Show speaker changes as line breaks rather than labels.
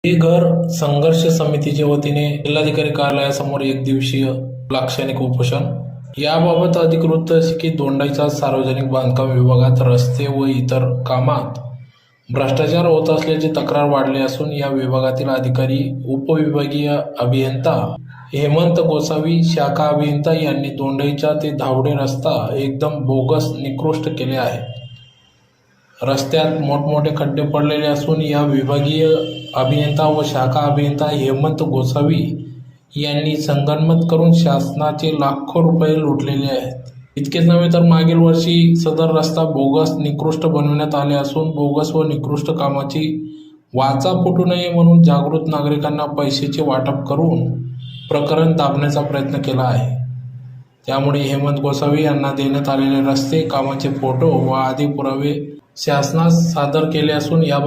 हे घर संघर्ष समितीच्या वतीने जिल्हाधिकारी कार्यालयासमोर एक दिवसीय लाक्षणिक उपोषण. याबाबत अधिकृत असे की दोंडाईचा सार्वजनिक बांधकाम विभागात रस्ते व इतर कामात भ्रष्टाचार होत असल्याची तक्रार वाढली असून या विभागातील अधिकारी, उपविभागीय अभियंता हेमंत गोसावी, शाखा अभियंता यांनी दोंडाईचा ते धावडे रस्ता एकदम बोगस निकृष्ट केले आहे. रस्त्यात मोठमोठे खड्डे पडलेले असून या विभागीय अभियंता व शाखा अभियंता हेमंत गोसावी यांनी संगनमत करून शासनाचे लाखो रुपये लुटलेले आहेत. इतकेच नव्हे तर मागील वर्षी सदर रस्ता बोगस निकृष्ट बनवण्यात आले असून बोगस व निकृष्ट कामाची वाचा फुटू नये म्हणून जागृत नागरिकांना पैशाचे वाटप करून प्रकरण दाबण्याचा प्रयत्न केला आहे. त्यामुळे हेमंत गोसावी यांना देण्यात आलेले रस्ते कामाचे फोटो व आदी पुरावे शासनास सादर केले असून याबाबत